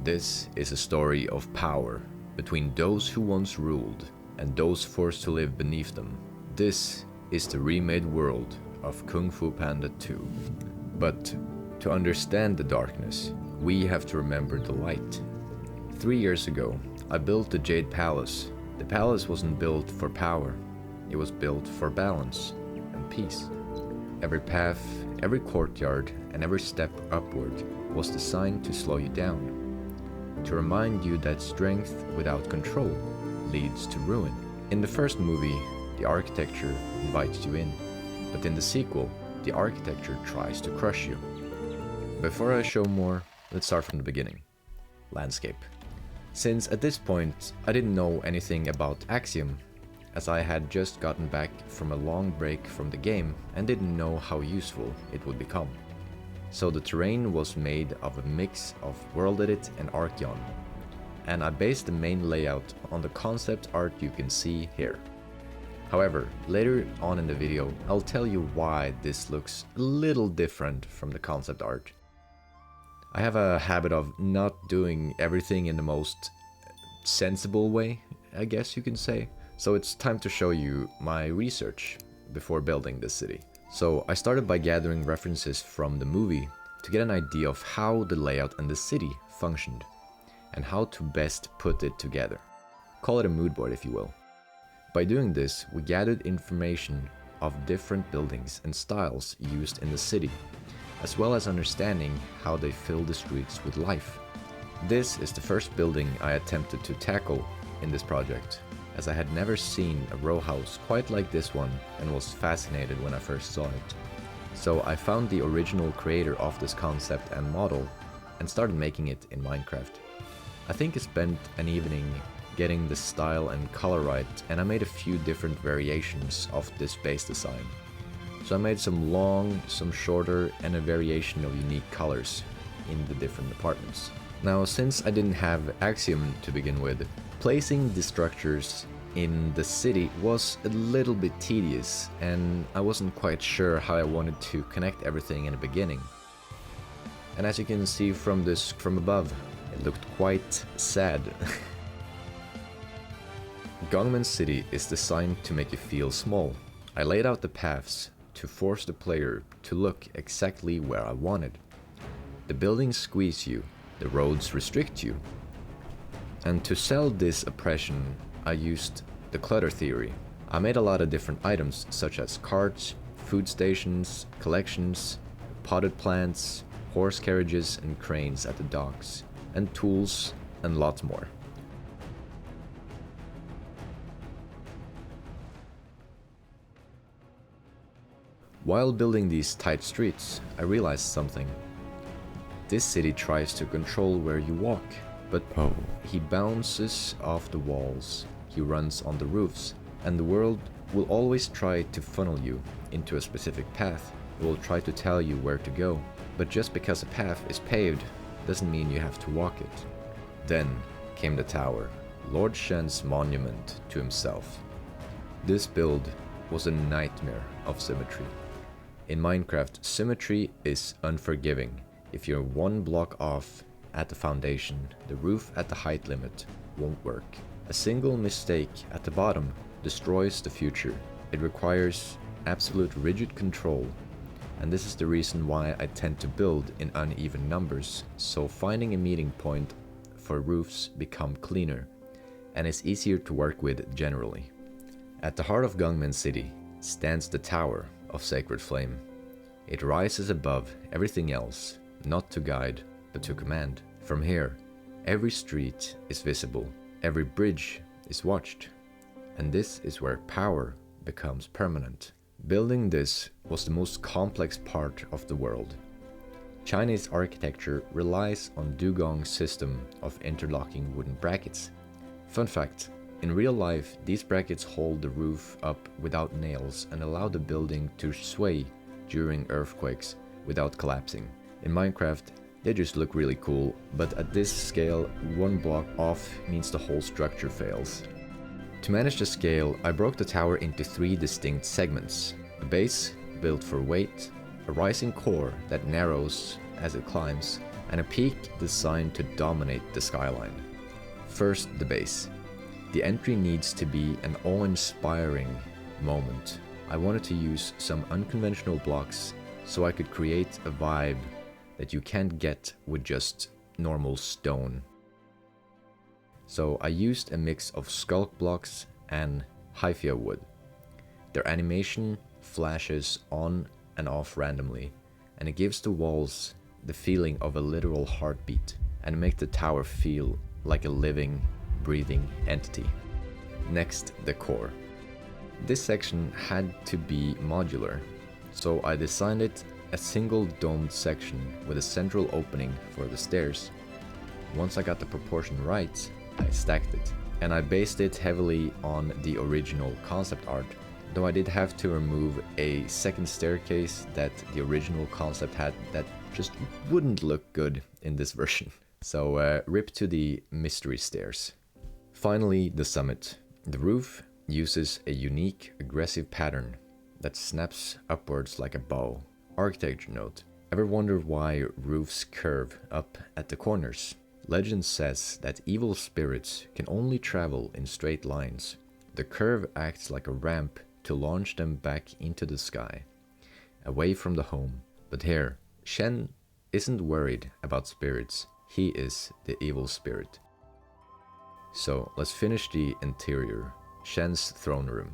This is a story of power between those who once ruled and those forced to live beneath them. This is the remade world of Kung Fu Panda 2. But to understand the darkness, we have to remember the light. 3 years ago, I built the Jade Palace. The palace wasn't built for power, it was built for balance and peace. Every path, every courtyard, and every step upward was designed to slow you down, to remind you that strength without control leads to ruin. In the first movie, the architecture invites you in, but in the sequel, the architecture tries to crush you. Before I show more, let's start from the beginning. Landscape. Since at this point, I didn't know anything about Axiom, as I had just gotten back from a long break from the game and didn't know how useful it would become. So the terrain was made of a mix of World Edit and Axiom, and I based the main layout on the concept art you can see here. However, later on in the video, I'll tell you why this looks a little different from the concept art. I have a habit of not doing everything in the most sensible way, I guess you can say. So it's time to show you my research before building this city. So I started by gathering references from the movie to get an idea of how the layout and the city functioned and how to best put it together. Call it a mood board if you will. By doing this, we gathered information of different buildings and styles used in the city, as well as understanding how they fill the streets with life. This is the first building I attempted to tackle in this project, as I had never seen a row house quite like this one and was fascinated when I first saw it. So I found the original creator of this concept and model and started making it in Minecraft. I think I spent an evening getting the style and color right, and I made a few different variations of this base design. So I made some long, some shorter, and a variation of unique colors in the different departments. Now, since I didn't have Axiom to begin with, placing the structures in the city was a little bit tedious, and I wasn't quite sure how I wanted to connect everything in the beginning. And as you can see from above, it looked quite sad. Gongmen City is designed to make you feel small. I laid out the paths to force the player to look exactly where I wanted. The buildings squeeze you, the roads restrict you. And to sell this oppression, I used the clutter theory. I made a lot of different items such as carts, food stations, collections, potted plants, horse carriages and cranes at the docks, and tools and lots more. While building these tight streets, I realized something. This city tries to control where you walk, but he bounces off the walls, he runs on the roofs, and the world will always try to funnel you into a specific path. It will try to tell you where to go, but just because a path is paved doesn't mean you have to walk it. Then came the tower, Lord Shen's monument to himself. This build was a nightmare of symmetry. In Minecraft, symmetry is unforgiving. If you're one block off at the foundation, the roof at the height limit won't work. A single mistake at the bottom destroys the future. It requires absolute rigid control, and this is the reason why I tend to build in uneven numbers, so finding a meeting point for roofs become cleaner, and it's easier to work with generally. At the heart of Gongmen City stands the Tower of Sacred Flame. It rises above everything else, not to guide, but to command. From here, every street is visible, every bridge is watched, and this is where power becomes permanent. Building this was the most complex part of the world. Chinese architecture relies on dugong's system of interlocking wooden brackets. Fun fact, in real life, these brackets hold the roof up without nails and allow the building to sway during earthquakes without collapsing. In Minecraft, they just look really cool, but at this scale, one block off means the whole structure fails. To manage the scale, I broke the tower into 3 distinct segments. A base, built for weight, a rising core that narrows as it climbs, and a peak designed to dominate the skyline. First, the base. The entry needs to be an awe-inspiring moment. I wanted to use some unconventional blocks so I could create a vibe that you can't get with just normal stone. So I used a mix of sculk blocks and hyphia wood. Their animation flashes on and off randomly, and it gives the walls the feeling of a literal heartbeat and make the tower feel like a living, breathing entity. Next, the core. This section had to be modular, so I designed it a single domed section with a central opening for the stairs. Once I got the proportion right, I stacked it, and I based it heavily on the original concept art, though I did have to remove a second staircase that the original concept had that just wouldn't look good in this version. So rip to the mystery stairs. Finally, the summit. The roof uses a unique, aggressive pattern that snaps upwards like a bow. Architecture note. Ever wonder why roofs curve up at the corners? Legend says that evil spirits can only travel in straight lines. The curve acts like a ramp to launch them back into the sky, away from the home. But here, Shen isn't worried about spirits. He is the evil spirit. So let's finish the interior. Shen's throne room.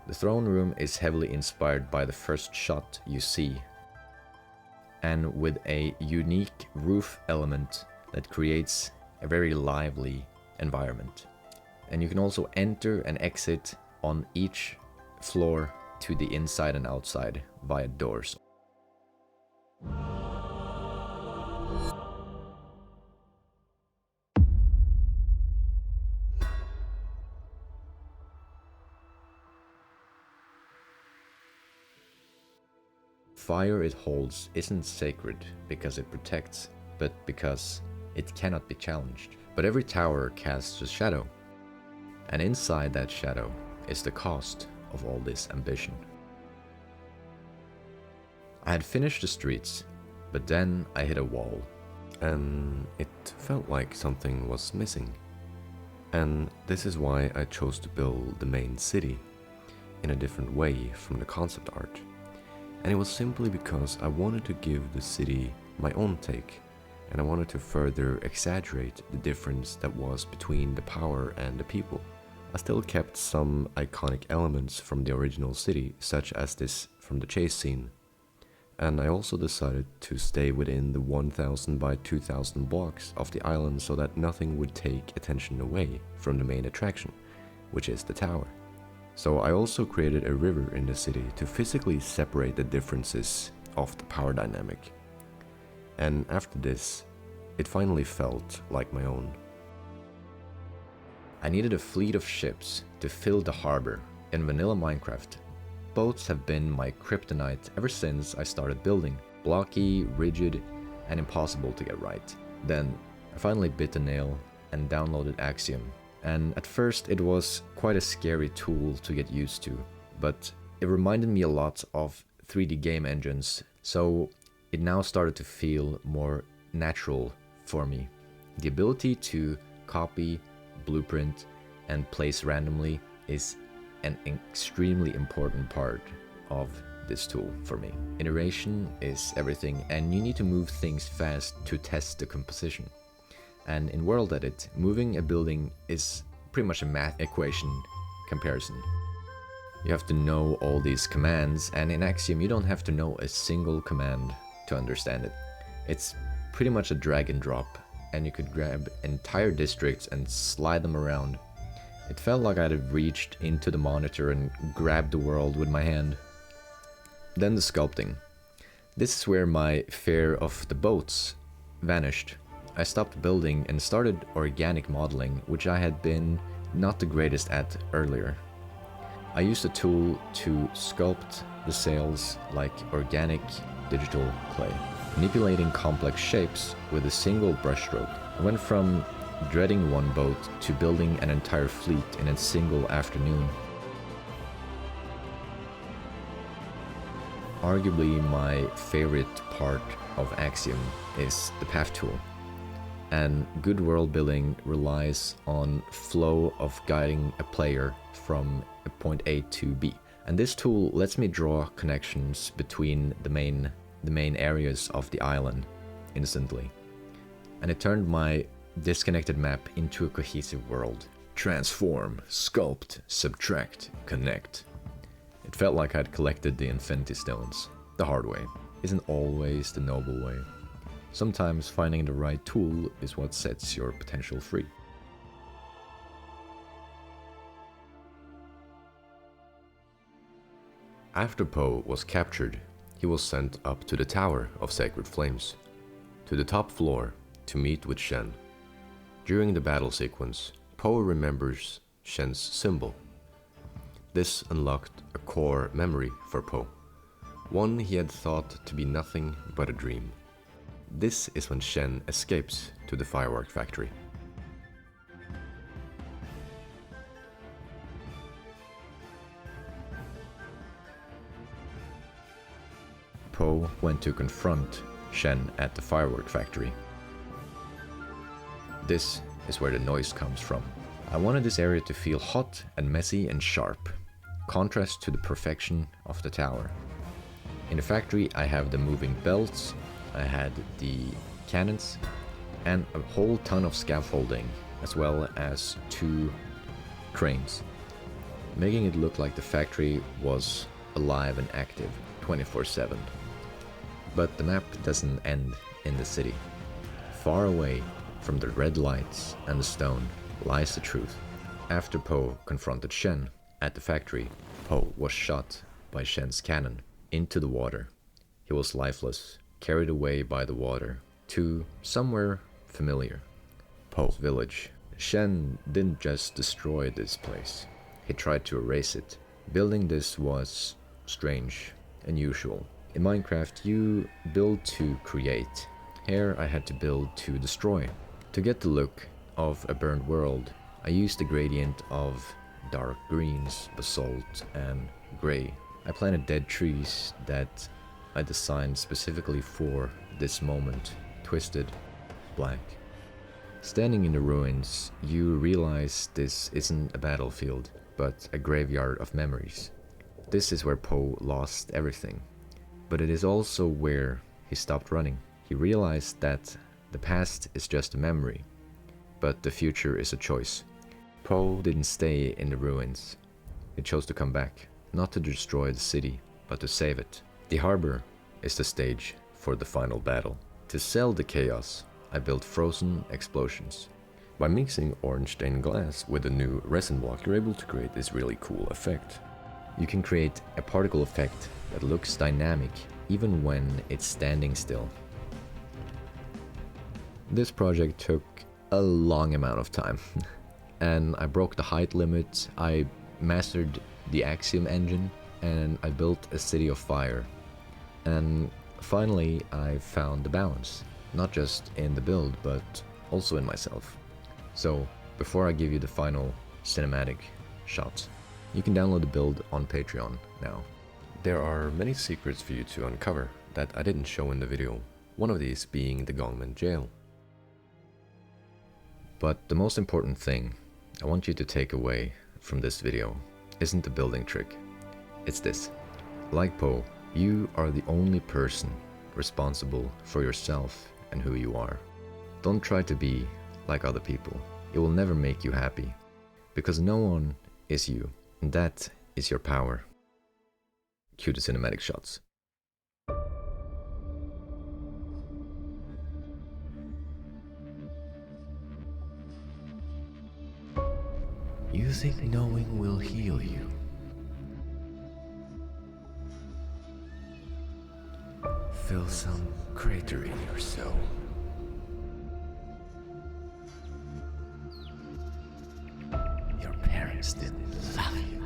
The throne room is heavily inspired by the first shot you see, and with a unique roof element that creates a very lively environment. And you can also enter and exit on each floor to the inside and outside via doors. Fire it holds isn't sacred because it protects, but because it cannot be challenged. But every tower casts a shadow, and inside that shadow is the cost of all this ambition. I had finished the streets, but then I hit a wall, and it felt like something was missing. And this is why I chose to build the main city in a different way from the concept art. And it was simply because I wanted to give the city my own take, and I wanted to further exaggerate the difference that was between the power and the people. I still kept some iconic elements from the original city, such as this from the chase scene. And I also decided to stay within the 1000 by 2000 blocks of the island so that nothing would take attention away from the main attraction, which is the tower. So I also created a river in the city to physically separate the differences of the power dynamic. And after this, it finally felt like my own. I needed a fleet of ships to fill the harbor. In vanilla Minecraft, boats have been my kryptonite ever since I started building. Blocky, rigid, and impossible to get right. Then I finally bit the nail and downloaded Axiom. And at first it was quite a scary tool to get used to, but it reminded me a lot of 3D game engines, so it now started to feel more natural for me. The ability to copy, blueprint, and place randomly is an extremely important part of this tool for me. Iteration is everything, and you need to move things fast to test the composition. And in World Edit, moving a building is pretty much a math equation comparison. You have to know all these commands, and in Axiom you don't have to know a single command to understand it. It's pretty much a drag and drop, and you could grab entire districts and slide them around. It felt like I'd have reached into the monitor and grabbed the world with my hand. Then the sculpting. This is where my fear of the boats vanished. I stopped building and started organic modeling, which I had been not the greatest at earlier. I used a tool to sculpt the sails like organic digital clay, manipulating complex shapes with a single brushstroke. I went from dreading one boat to building an entire fleet in a single afternoon. Arguably my favorite part of Axiom is the path tool. And good world building relies on flow of guiding a player from a point A to B. And this tool lets me draw connections between the main areas of the island instantly. And it turned my disconnected map into a cohesive world. Transform, sculpt, subtract, connect. It felt like I'd collected the Infinity Stones. The hard way isn't always the noble way. Sometimes finding the right tool is what sets your potential free. After Po was captured, he was sent up to the Tower of Sacred Flames, to the top floor to meet with Shen. During the battle sequence, Po remembers Shen's symbol. This unlocked a core memory for Po, one he had thought to be nothing but a dream. This is when Shen escapes to the Firework factory. Po went to confront Shen at the Firework factory. This is where the noise comes from. I wanted this area to feel hot and messy and sharp, contrast to the perfection of the tower. In the factory I have the moving belts, I had the cannons, and a whole ton of scaffolding, as well as 2 cranes, making it look like the factory was alive and active 24/7. But the map doesn't end in the city. Far away from the red lights and the stone lies the truth. After Po confronted Shen at the factory, Po was shot by Shen's cannon into the water. He was lifeless, carried away by the water to somewhere familiar, Po's village. Shen didn't just destroy this place, he tried to erase it. Building this was strange, unusual. In Minecraft, you build to create. Here I had to build to destroy. To get the look of a burned world, I used the gradient of dark greens, basalt, and grey. I planted dead trees that I designed specifically for this moment, twisted, black. Standing in the ruins, you realize this isn't a battlefield, but a graveyard of memories. This is where Po lost everything. But it is also where he stopped running. He realized that the past is just a memory, but the future is a choice. Po didn't stay in the ruins. He chose to come back, not to destroy the city, but to save it. The harbor is the stage for the final battle. To sell the chaos, I built frozen explosions. By mixing orange stained glass with a new resin block, you're able to create this really cool effect. You can create a particle effect that looks dynamic even when it's standing still. This project took a long amount of time and I broke the height limit, I mastered the Axiom engine, and I built a city of fire. And finally I found the balance, not just in the build but also in myself. So before I give you the final cinematic shots, you can download the build on Patreon now. There are many secrets for you to uncover that I didn't show in the video, one of these being the Gongmen jail. But the most important thing I want you to take away from this video isn't the building trick, it's this. Like Po, you are the only person responsible for yourself and who you are. Don't try to be like other people, it will never make you happy, because no one is you, and that is your power. Cue the cinematic shots. You think knowing will heal you? Feel some crater in your soul. Your parents didn't love you.